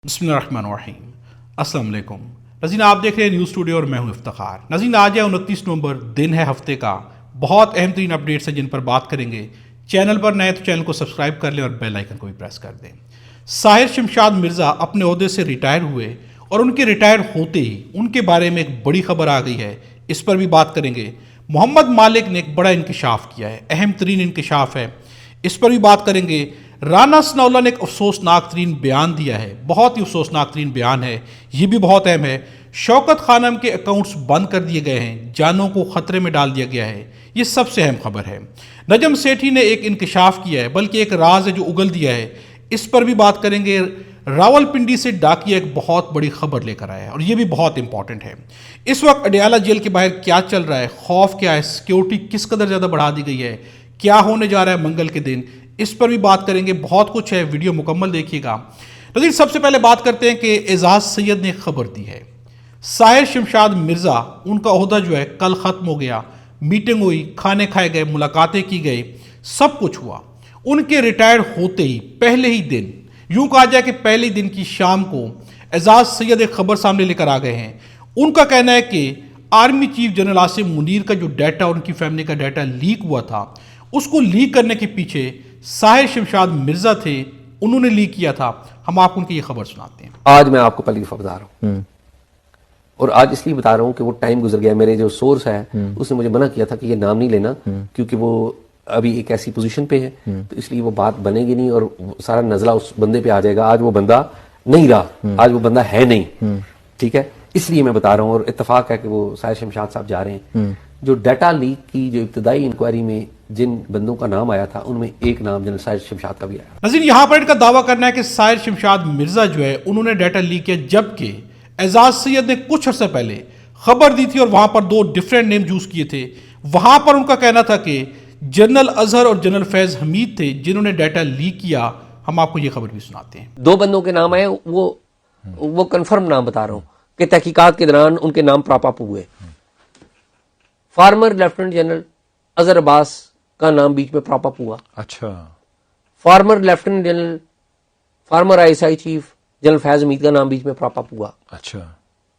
بسم اللہ الرحمن الرحیم۔ السلام علیکم ناظرین، آپ دیکھ رہے ہیں نیوز اسٹوڈیو اور میں ہوں افتخار۔ ناظرین، آج ہے 29 نومبر، دن ہے ہفتے کا۔ بہت اہم ترین اپڈیٹس ہیں جن پر بات کریں گے۔ چینل پر نئے تو چینل کو سبسکرائب کر لیں اور بیل آئیکن کو بھی پریس کر دیں۔ ساحر شمشاد مرزا اپنے عہدے سے ریٹائر ہوئے اور ان کے ریٹائر ہوتے ہی ان کے بارے میں ایک بڑی خبر آ گئی ہے، اس پر بھی بات کریں گے۔ محمد مالک نے ایک بڑا انکشاف کیا ہے، اہم ترین انکشاف ہے، اس پر بھی بات کریں گے۔ رانا ثناءاللہ نے ایک افسوسناک ترین بیان دیا ہے، بہت ہی افسوسناک ترین بیان ہے، یہ بھی بہت اہم ہے۔ شوکت خانم کے اکاؤنٹس بند کر دیے گئے ہیں، جانوں کو خطرے میں ڈال دیا گیا ہے، یہ سب سے اہم خبر ہے۔ نجم سیٹھی نے ایک انکشاف کیا ہے، بلکہ ایک راز ہے جو اگل دیا ہے، اس پر بھی بات کریں گے۔ راولپنڈی سے ڈاکیا ایک بہت بڑی خبر لے کر آیا ہے اور یہ بھی بہت امپورٹنٹ ہے۔ اس وقت اڈیالہ جیل کے باہر کیا چل رہا ہے، خوف کیا ہے، سیکیورٹی کس قدر زیادہ بڑھا دی گئی ہے، کیا ہونے جا رہا ہے منگل کے دن، اس پر بھی بات کریں گے۔ بہت کچھ ہے، ویڈیو مکمل دیکھیے گا۔ ناظرین، سب سے پہلے بات کرتے ہیں کہ اعزاز سید نے ایک خبر دی ہے۔ ساحر شمشاد مرزا، ان کا عہدہ جو ہے کل ختم ہو گیا، میٹنگ ہوئی، کھانے کھائے گئے، ملاقاتیں کی گئی، سب کچھ ہوا۔ ان کے ریٹائر ہوتے ہی پہلے ہی دن، یوں کہا جائے کہ پہلے دن کی شام کو اعزاز سید ایک خبر سامنے لے کر آ گئے ہیں۔ ان کا کہنا ہے کہ army chief general Asim Munir کا جو ڈیٹا، ان کی فیملی کا ڈیٹا لیک ہوا تھا، اس کو لیک کرنے کے پیچھے ساحر شمشاد مرزا تھے، انہوں نے لیک کیا تھا۔ ہم آپ کو ان کی یہ خبر سناتے ہیں۔ آج میں آپ کو پہلی دفعہ بتا رہا ہوں، اور آج اس لیے بتا رہا ہوں کہ وہ ٹائم گزر گیا۔ میرے جو سورس ہے اس نے مجھے منع کیا تھا کہ یہ نام نہیں لینا، کیونکہ وہ ابھی ایک ایسی پوزیشن پہ ہے، تو اس لیے وہ بات بنے گی نہیں اور سارا نزلہ اس بندے پہ آ جائے گا۔ آج وہ بندہ نہیں رہا، آج وہ بندہ ہے نہیں، ٹھیک ہے، اس لیے میں بتا رہا ہوں۔ اور اتفاق ہے کہ وہ ساحر شمشاد صاحب جا رہے ہیں۔ جو ڈیٹا لیک کی جو ابتدائی انکوائری میں جن بندوں کا نام آیا تھا، ان میں ایک نام جنرل ساحر شمشاد کا بھی آیا۔ ناظرین، یہاں پر ان کا دعویٰ کرنا ہے کہ ساحر شمشاد مرزا جو ہے انہوں نے ڈیٹا لیک کیا، جبکہ اعزاز سید نے کچھ عرصہ پہلے خبر دی تھی اور وہاں پر دو ڈیفرنٹ نیم یوز کیے تھے۔ وہاں پر ان کا کہنا تھا کہ جنرل اظہر اور جنرل فیض حمید تھے جنہوں نے ڈیٹا لیک کیا۔ ہم آپ کو یہ خبر بھی سناتے ہیں۔ دو بندوں کے نام آئے، وہ کنفرم نام بتا رہا ہوں کہ تحقیقات کے دوران ان کے نام پراپ اپ ہوئے۔ Former lieutenant general Azhar Abbas کا نام بیچ میں پراپ اپ ہوا۔ اچھا۔ Former lieutenant general, former I S I chief general Faiz Hameed کا نام بیچ میں پراپ اپ ہوا۔ اچھا،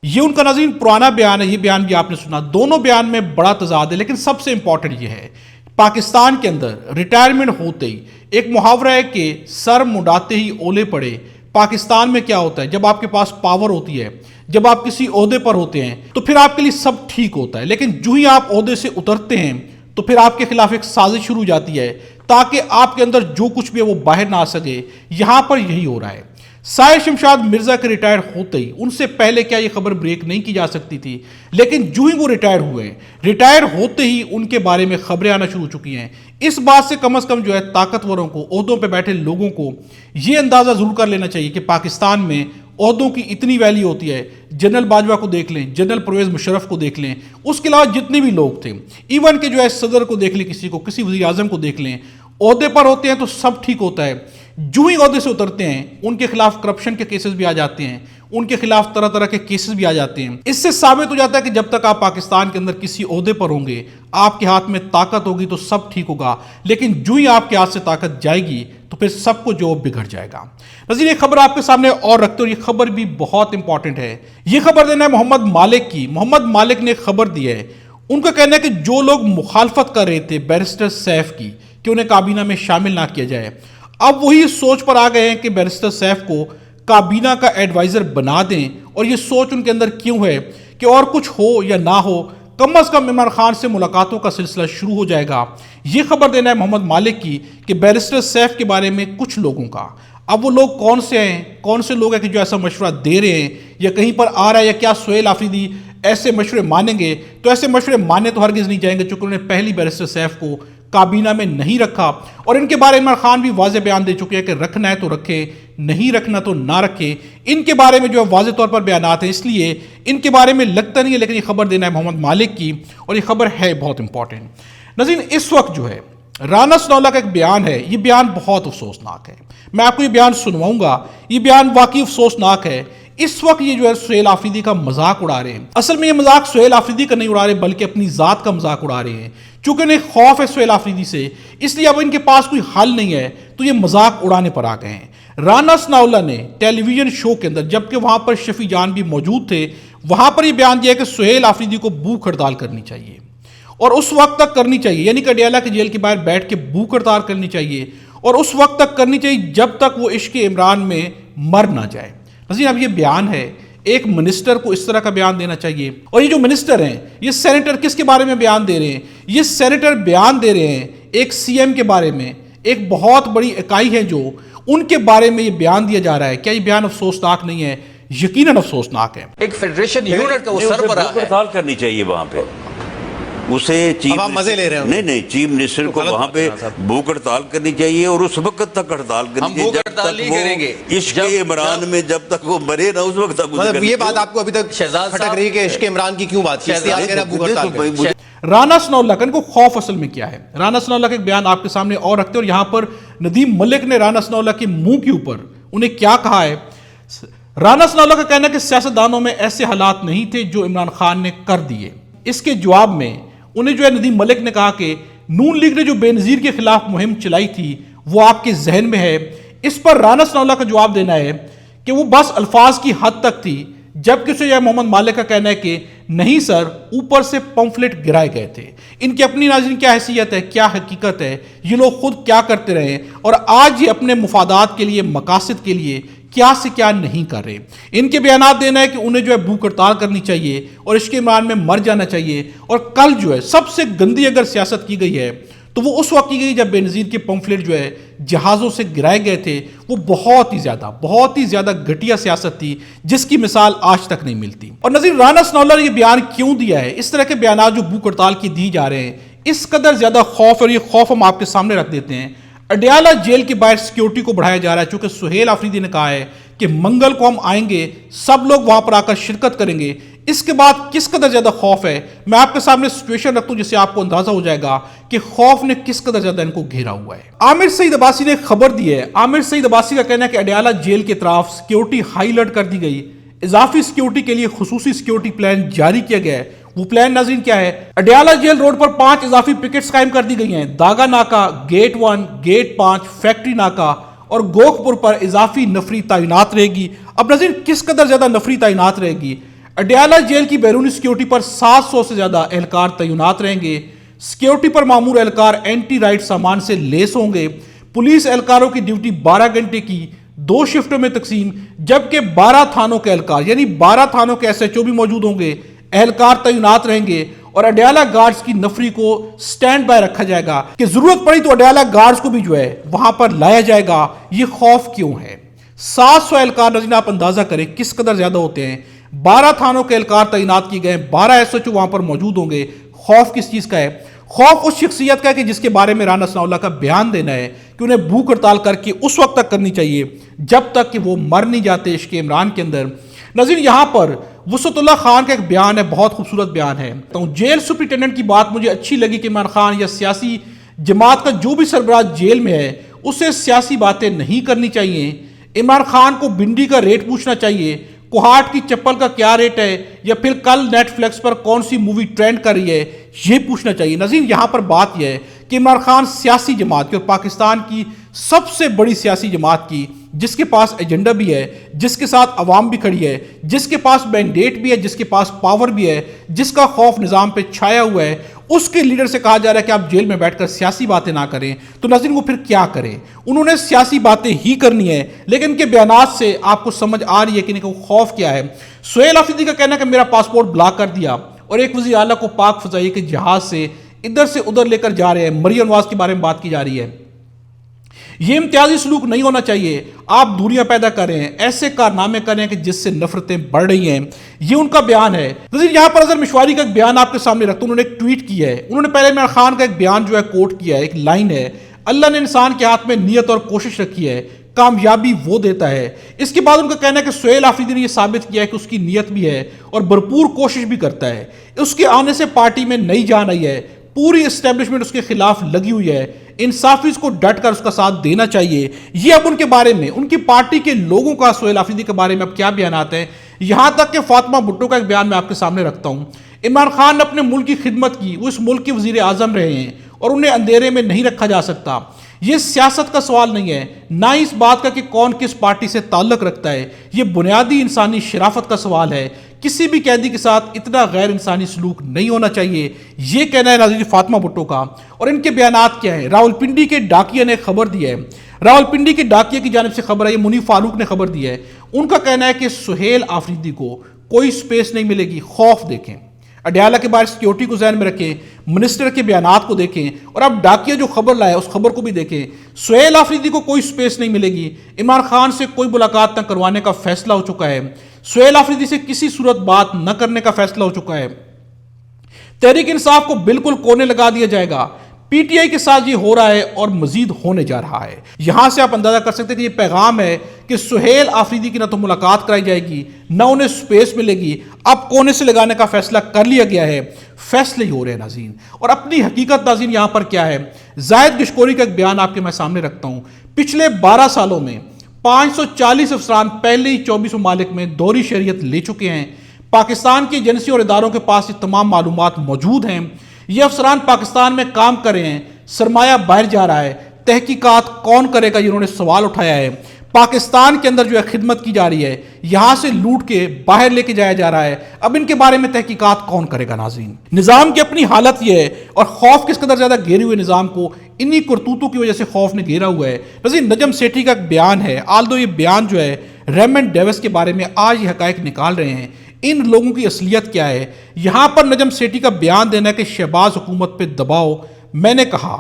یہ ان کا ناظرین پرانا بیان ہے، یہ بیان بھی آپ نے سنا۔ دونوں بیان میں بڑا تضاد ہے، لیکن سب سے امپورٹنٹ یہ ہے، پاکستان کے اندر ریٹائرمنٹ ہوتے ہی ایک محاورہ ہے کہ سر منڈاتے ہی اولے پڑے۔ پاکستان میں کیا ہوتا ہے، جب آپ کے پاس پاور ہوتی ہے، جب آپ کسی عہدے پر ہوتے ہیں تو پھر آپ کے لیے سب ٹھیک ہوتا ہے، لیکن جو ہی آپ عہدے سے اترتے ہیں تو پھر آپ کے خلاف ایک سازش شروع ہو جاتی ہے تاکہ آپ کے اندر جو کچھ بھی ہے وہ باہر نہ آ سکے۔ یہاں پر یہی ہو رہا ہے۔ ساحر شمشاد مرزا کے ریٹائر ہوتے ہی، ان سے پہلے کیا یہ خبر بریک نہیں کی جا سکتی تھی، لیکن جو ہی وہ ریٹائر ہوئے ہیں، ریٹائر ہوتے ہی ان کے بارے میں خبریں آنا شروع ہو چکی ہیں۔ اس بات سے کم از کم جو ہے طاقتوروں کو، عہدوں پہ بیٹھے لوگوں کو یہ اندازہ ضرور کر لینا چاہیے کہ پاکستان میں عہدوں کی اتنی ویلیو ہوتی ہے۔ جنرل باجوہ کو دیکھ لیں، جنرل پرویز مشرف کو دیکھ لیں، اس کے علاوہ جتنے بھی لوگ تھے، ایون کہ جو ہے صدر کو دیکھ لیں، کسی کو، کسی وزیر اعظم کو دیکھ لیں، عہدے پر ہوتے ہیں تو سب ٹھیک ہوتا ہے۔ جو ہی عہدے سے اترتے ہیں ان کے خلاف کرپشن کے کیسز بھی آ جاتے ہیں، ان کے خلاف طرح طرح کے کیسز بھی آ جاتے ہیں۔ اس سے ثابت ہو جاتا ہے کہ جب تک آپ پاکستان کے اندر کسی عہدے پر ہوں گے، آپ کے ہاتھ میں طاقت ہوگی تو سب ٹھیک ہوگا، لیکن جو ہی آپ کے ہاتھ سے طاقت جائے گی تو پھر سب کو جو بگڑ جائے گا۔ ناظرین، ایک خبر آپ کے سامنے اور رکھتے ہو، یہ خبر بھی بہت امپورٹنٹ ہے۔ یہ خبر دینا ہے محمد مالک کی۔ محمد مالک نے ایک خبر دی ہے، ان کا کہنا ہے کہ جو لوگ مخالفت کر رہے تھے بیرسٹر سیف کی کہ انہیں کابینہ میں شامل نہ کیا جائے، اب وہی سوچ پر آ گئے ہیں کہ بیرسٹر سیف کو کابینہ کا ایڈوائزر بنا دیں۔ اور یہ سوچ ان کے اندر کیوں ہے کہ اور کچھ ہو یا نہ ہو، کم از کم عمران خان سے ملاقاتوں کا سلسلہ شروع ہو جائے گا۔ یہ خبر دینا ہے محمد مالک کی کہ بیرسٹر سیف کے بارے میں کچھ لوگوں کا، اب وہ لوگ کون سے ہیں، کون سے لوگ ہیں کہ جو ایسا مشورہ دے رہے ہیں یا کہیں پر آ رہا ہے، یا کیا سہیل آفریدی ایسے مشورے مانیں گے؟ تو ایسے مشورے ماننے تو ہرگز نہیں جائیں گے، چونکہ انہوں نے پہلی بیرسٹر سیف کو کابینہ میں نہیں رکھا، اور ان کے بارے میں عمران خان بھی واضح بیان دے چکے ہیں کہ رکھنا ہے تو رکھے، نہیں رکھنا تو نہ رکھے۔ ان کے بارے میں جو ہے واضح طور پر بیانات ہیں، اس لیے ان کے بارے میں لگتا نہیں ہے، لیکن یہ خبر دینا ہے محمد مالک کی، اور یہ خبر ہے بہت امپورٹنٹ۔ ناظرین، اس وقت جو ہے رانا ثناءاللہ کا ایک بیان ہے، یہ بیان بہت افسوسناک ہے۔ میں آپ کو یہ بیان سنواؤں گا، یہ بیان واقعی افسوسناک ہے۔ اس وقت یہ جو ہے سہیل آفریدی کا مذاق اڑا رہے ہیں۔ اصل میں یہ مذاق سہیل آفریدی کا نہیں اڑا رہے، بلکہ اپنی ذات کا مذاق اڑا رہے ہیں۔ چونکہ انہیں خوف ہے سہیل آفریدی سے، اس لیے اب ان کے پاس کوئی حل نہیں ہے تو یہ مذاق اڑانے پر آ گئے ہیں۔ رانا ثناءاللہ نے ٹیلی ویژن شو کے اندر، جبکہ وہاں پر شفیع جان بھی موجود تھے، وہاں پر یہ بیان دیا کہ سہیل آفریدی کو بھوک ہڑتال کرنی چاہیے اور اس وقت تک کرنی چاہیے، یعنی کہ اڈیالہ کے جیل کے باہر بیٹھ کے بھوک ہڑتال کرنی چاہیے اور اس وقت تک کرنی چاہیے جب تک وہ عشق عمران میں مر نہ جائے۔ ناظرین، اب یہ بیان ہے، ایک منسٹر کو اس طرح کا بیان دینا چاہیے، اور یہ جو منسٹر ہیں، یہ سینیٹر کس کے بارے میں بیان دے رہے ہیں؟ یہ سینیٹر بیان دے رہے ہیں ایک سی ایم کے بارے میں، ایک بہت بڑی اکائی ہے جو ان کے بارے میں یہ بیان دیا جا رہا ہے۔ کیا یہ بیان افسوسناک نہیں ہے؟ یقیناً افسوسناک ہے۔ ایک فیڈریشن یونٹ کا وہ سربراہ ہے، ہڑتال کرنی چاہیے وہاں پہ، اسے چیف مزے لے رہے ہیں، نہیں چیف منسٹر کو وہاں پہ بھوک ہڑتال کرنی چاہیے اور اس وقت تک ہڑتال کرنی چاہیے بھوک ہڑتال نہیں کریں گے عشق عمران میں، جب تک وہ مرے نا اس وقت تک۔ مطلب یہ بات آپ کو ابھی تک کھٹک رہی ہے کہ عشق عمران کی کیوں بات کی؟ رانا ثناءاللہ کا ان کو خوف اصل میں کیا ہے؟ رانا ثناءاللہ کا ایک بیان آپ کے سامنے اور رکھتے ہیں، اور یہاں پر ندیم ملک نے رانا ثناءاللہ کے منہ کے اوپر انہیں کیا کہا ہے۔ رانا ثناءاللہ کا کہنا ہے کہ سیاستدانوں میں ایسے حالات نہیں تھے جو عمران خان نے کر دیے۔ اس کے جواب میں انہیں جو ہے ندیم ملک نے کہا کہ نون لیگ نے جو بے نظیر کے خلاف مہم چلائی تھی وہ آپ کے ذہن میں ہے۔ اس پر رانا ثناءاللہ کا جواب دینا ہے کہ وہ بس الفاظ کی حد تک تھی، جبکہ اسے یہ محمد مالک کا کہنا ہے کہ نہیں سر، اوپر سے پمفلٹ گرائے گئے تھے۔ ان کی اپنی ناظرین کیا حیثیت ہے، کیا حقیقت ہے، یہ لوگ خود کیا کرتے رہے اور آج یہ اپنے مفادات کے لیے، مقاصد کے لیے کیا سے کیا نہیں کر رہے۔ ان کے بیانات دینا ہے کہ انہیں جو ہے بھوک ہڑتال کرنی چاہیے اور عشق عمران میں مر جانا چاہیے، اور کل جو ہے سب سے گندی اگر سیاست کی گئی ہے تو وہ اس وقت کی گئی جب بے نظیر کے پمفلٹ جو ہے جہازوں سے گرائے گئے تھے۔ وہ بہت ہی زیادہ گھٹیا سیاست تھی جس کی مثال آج تک نہیں ملتی۔ اور ناظرین، رانا ثناءاللہ نے یہ بیان کیوں دیا ہے؟ اس طرح کے بیانات جو بھوک ہڑتال کی دی جا رہے ہیں، اس قدر زیادہ خوف، اور یہ خوف ہم آپ کے سامنے رکھ دیتے ہیں۔ اڈیالہ جیل کے باہر سیکیورٹی کو بڑھایا جا رہا ہے، چونکہ سہیل آفریدی نے کہا ہے کہ منگل کو ہم آئیں گے، سب لوگ وہاں پر آ کر شرکت کریں گے۔ اس کے بعد کس قدر زیادہ خوف ہے، میں آپ کے سامنے سچویشن رکھتا ہوں جس سے آپ کو اندازہ ہو جائے گا کہ خوف نے کس قدر زیادہ ان کو گھیرا ہوا ہے۔ عامر سعید عباسی نے خبر دی ہے۔ عامر سعید عباسی کا کہنا ہے کہ اڈیالہ جیل کے اطراف سیکیورٹی ہائی الرٹ کر دی گئی، اضافی سیکیورٹی کے لیے خصوصی سیکیورٹی پلان جاری کیا گیا ہے۔ وہ پلان ناظرین کیا ہے؟ اڈیالہ جیل روڈ پر 5 اضافی پکٹس قائم کر دی گئی ہیں، داگا ناکا، گیٹ 1، گیٹ 5، فیکٹری ناکا اور گوکھپور پر اضافی نفری تعینات رہے گی۔ اب ناظرین کس قدر زیادہ نفری تعینات رہے گی؟ اڈیالہ جیل کی بیرونی سیکیورٹی پر 700 سے زیادہ اہلکار تعینات رہیں گے۔ سیکیورٹی پر مامور اہلکار اینٹی رائٹ سامان سے لیس ہوں گے۔ پولیس اہلکاروں کی ڈیوٹی 12 گھنٹے کی 2 شفٹوں میں تقسیم، جبکہ 12 تھانوں کے اہلکار یعنی 12 تھانوں کے SHO بھی موجود ہوں گے، اہلکار تعینات رہیں گے، اور اڈیالہ گارڈز کی نفری کو سٹینڈ بائی رکھا جائے گا کہ ضرورت پڑی تو اڈیالہ گارڈز کو بھی جو ہے وہاں پر لایا جائے گا۔ یہ خوف کیوں ہے؟ 700 اہلکار ناظرین آپ اندازہ کریں کس قدر زیادہ ہوتے ہیں۔ 12 تھانوں کے اہلکار تعینات کیے گئے، 12 SHO وہاں پر موجود ہوں گے۔ خوف کس چیز کا ہے؟ خوف اس شخصیت کا ہے کہ جس کے بارے میں رانا ثناءاللہ کا بیان دینا ہے کہ انہیں بھوک ہڑتال کر کے اس وقت تک کرنی چاہیے جب تک کہ وہ مر نہیں جاتے عشق عمران کے اندر۔ ناظرین یہاں پر وسعت اللہ خان کا ایک بیان ہے، بہت خوبصورت بیان ہے۔ تو جیل سپرنٹینڈنٹ کی بات مجھے اچھی لگی کہ عمران خان یا سیاسی جماعت کا جو بھی سربراہ جیل میں ہے اسے سیاسی باتیں نہیں کرنی چاہیے۔ عمران خان کو بنڈی کا ریٹ پوچھنا چاہیے، کوہاٹ کی چپل کا کیا ریٹ ہے، یا پھر کل نیٹ فلیکس پر کون سی مووی ٹرینڈ کر رہی ہے، یہ پوچھنا چاہیے۔ ناظرین یہاں پر بات یہ ہے کہ عمران خان سیاسی جماعت کی اور پاکستان کی سب سے بڑی سیاسی جماعت کی، جس کے پاس ایجنڈا بھی ہے، جس کے ساتھ عوام بھی کھڑی ہے، جس کے پاس مینڈیٹ بھی ہے، جس کے پاس پاور بھی ہے، جس کا خوف نظام پہ چھایا ہوا ہے، اس کے لیڈر سے کہا جا رہا ہے کہ آپ جیل میں بیٹھ کر سیاسی باتیں نہ کریں، تو ناظرین وہ پھر کیا کریں؟ انہوں نے سیاسی باتیں ہی کرنی ہے، لیکن ان کے بیانات سے آپ کو سمجھ آ رہی ہے کہ ان کا خوف کیا ہے۔ سہیل آفریدی کا کہنا ہے کہ میرا پاسپورٹ بلاک کر دیا، اور ایک وزیر اعلیٰ کو پاک فضائیہ کے جہاز سے ادھر سے ادھر لے کر جا رہے ہیں۔ مریم نواز کے بارے میں بات کی جا رہی ہے۔ یہ امتیازی سلوک نہیں ہونا چاہیے، آپ دوریاں پیدا کر رہے ہیں، ایسے کارنامے کر رہے ہیں کہ جس سے نفرتیں بڑھ رہی ہیں، یہ ان کا بیان ہے۔ ناظرین یہاں پر اظہر مشواری کا ایک بیان آپ کے سامنے رکھتا ہوں، انہوں نے ایک ٹویٹ کیا ہے، انہوں نے پہلے عمران خان کا ایک بیان جو ہے کوٹ کیا ہے، ایک لائن ہے، اللہ نے انسان کے ہاتھ میں نیت اور کوشش رکھی ہے، کامیابی وہ دیتا ہے۔ اس کے بعد ان کا کہنا ہے کہ سہیل آفریدی نے یہ ثابت کیا ہے کہ اس کی نیت بھی ہے اور بھرپور کوشش بھی کرتا ہے، اس کے آنے سے پارٹی میں نئی جان آئی ہے، پوری اسٹیبلشمنٹ اس کے خلاف لگی ہوئی ہے، انصافیز کو ڈٹ کر اس کا ساتھ دینا چاہیے۔ یہ اب ان کے بارے میں، ان کی پارٹی کے لوگوں کا سہیل آفریدی کے بارے میں اب کیا بیانات ہیں، یہاں تک کہ فاطمہ بھٹو کا ایک بیان میں آپ کے سامنے رکھتا ہوں۔ عمران خان نے اپنے ملک کی خدمت کی، وہ اس ملک کے وزیر اعظم رہے ہیں اور انہیں اندھیرے میں نہیں رکھا جا سکتا۔ یہ سیاست کا سوال نہیں ہے، نہ اس بات کا کہ کون کس پارٹی سے تعلق رکھتا ہے، یہ بنیادی انسانی شرافت کا سوال ہے۔ کسی بھی قیدی کے ساتھ اتنا غیر انسانی سلوک نہیں ہونا چاہیے، یہ کہنا ہے ناظرین فاطمہ بھٹو کا۔ اور ان کے بیانات کیا ہیں؟ راولپنڈی کے ڈاکیہ نے خبر دی ہے، راولپنڈی کے ڈاکیہ کی جانب سے خبر ہے، یہ منیف فاروق نے خبر دی ہے۔ ان کا کہنا ہے کہ سہیل آفریدی کو کوئی سپیس نہیں ملے گی۔ خوف دیکھیں، اڈیالہ کے باہر سیکیورٹی کو ذہن میں رکھیں، منسٹر کے بیانات کو دیکھیں، اور اب ڈاکیہ جو خبر لایا اس خبر کو بھی دیکھیں۔ سہیل آفریدی کو کوئی سپیس نہیں ملے گی، عمران خان سے کوئی ملاقات نہ کروانے کا فیصلہ ہو چکا ہے، سہیل آفریدی سے کسی صورت بات نہ کرنے کا فیصلہ ہو چکا ہے، تحریک انصاف کو بالکل کونے لگا دیا جائے گا۔ پی ٹی آئی کے ساتھ یہ ہو رہا ہے اور مزید ہونے جا رہا ہے۔ یہاں سے آپ اندازہ کر سکتے ہیں کہ یہ پیغام ہے کہ سہیل آفریدی کی نہ تو ملاقات کرائی جائے گی، نہ انہیں سپیس ملے گی، اب کونے سے لگانے کا فیصلہ کر لیا گیا ہے۔ فیصلے ہی ہو رہے ہیں ناظرین، اور اپنی حقیقت ناظرین یہاں پر کیا ہے؟ زاہد گشکوری کا ایک بیان آپ کے میں سامنے رکھتا ہوں۔ پچھلے 12 سالوں میں 540 افسران پہلے ہی 24 ممالک میں دوہری شہریت لے چکے ہیں۔ پاکستان کی ایجنسیوں اور اداروں کے پاس یہ تمام معلومات موجود ہیں۔ یہ افسران پاکستان میں کام کر رہے ہیں، سرمایہ باہر جا رہا ہے، تحقیقات کون کرے گا؟ انہوں نے سوال اٹھایا ہے۔ پاکستان کے اندر جو ہے خدمت کی جا رہی ہے، یہاں سے لوٹ کے باہر لے کے جایا جا رہا ہے، اب ان کے بارے میں تحقیقات کون کرے گا؟ ناظرین نظام کی اپنی حالت یہ ہے، اور خوف کس قدر زیادہ گھیرے ہوئے نظام کو انہی کرتوتوں کی وجہ سے خوف نے گھیرا ہوا ہے۔ ناظرین نجم سیٹھی کا ایک بیان ہے، آلدو یہ بیان جو ہے ریمنڈ ڈیوس کے بارے میں آج یہ حقائق نکال رہے ہیں، ان لوگوں کی اصلیت کیا ہے۔ یہاں پر نجم سیٹھی کا بیان دینا ہے کہ شہباز حکومت پہ دباؤ، میں نے کہا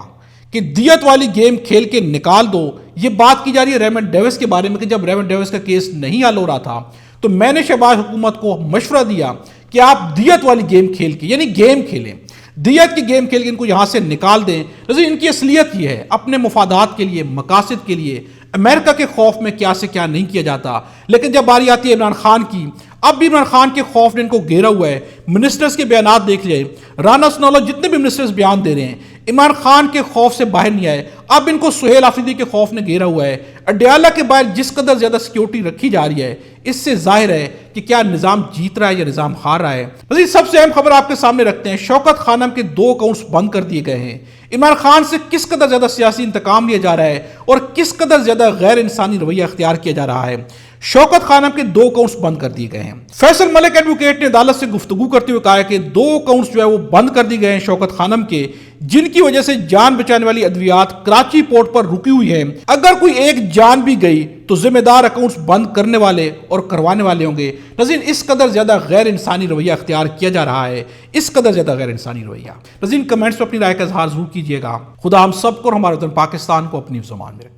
کہ دیت والی گیم کھیل کے نکال دو۔ یہ بات کی جا رہی ہے ریمنڈ ڈیوس کے بارے میں کہ جب ریمنڈ ڈیوس کا کیس نہیں حل ہو رہا تھا تو میں نے شہباز حکومت کو مشورہ دیا کہ آپ دیت والی گیم کھیل کے، یعنی گیم کھیلیں، دیت کی گیم کھیل کے ان کو یہاں سے نکال دیں۔ ان کی اصلیت یہ ہے، اپنے مفادات کے لیے، مقاصد کے لیے امریکہ کے خوف میں کیا سے کیا نہیں کیا جاتا، لیکن جب باری آتی ہے عمران خان کی، اب بھی عمران خان کے خوف نے ان کو گھیرا ہوا ہے۔ منسٹرز کے بیانات دیکھ لیں، رانا سنولا جتنے بھی منسٹرز بیان دے رہے ہیں، عمران خان کے خوف سے باہر نہیں آئے، اب ان کو سہیل آفریدی کے خوف نے گھیرا ہوا ہے۔ اڈیالہ کے باہر جس قدر زیادہ سیکیورٹی رکھی جا رہی ہے، اس سے ظاہر ہے کہ کیا نظام جیت رہا ہے یا نظام ہار رہا ہے۔ سب سے اہم خبر آپ کے سامنے رکھتے ہیں، شوکت خانم کے 2 اکاؤنٹس بند کر دیے گئے ہیں۔ عمران خان سے کس قدر زیادہ سیاسی انتقام لیا جا رہا ہے اور کس قدر زیادہ غیر انسانی رویہ اختیار کیا جا رہا ہے۔ شوکت خانم کے 2 اکاؤنٹس بند کر دیے گئے ہیں۔ فیصل ملک ایڈوکیٹ نے عدالت سے گفتگو کرتے ہوئے کہا ہے کہ 2 اکاؤنٹس جو ہے وہ بند کر دیے گئے ہیں شوکت خانم کے، جن کی وجہ سے جان بچانے والی ادویات کراچی پورٹ پر رکی ہوئی ہیں۔ اگر کوئی ایک جان بھی گئی تو ذمہ دار اکاؤنٹس بند کرنے والے اور کروانے والے ہوں گے۔ ناظرین اس قدر زیادہ غیر انسانی رویہ اختیار کیا جا رہا ہے، اس قدر زیادہ غیر انسانی رویہ۔ ناظرین کمنٹس میں اپنی رائے کا اظہار ضرور کیجیے گا۔ خدا ہم سب کو اور ہمارے وطن پاکستان کو اپنی زبان میں رکھے۔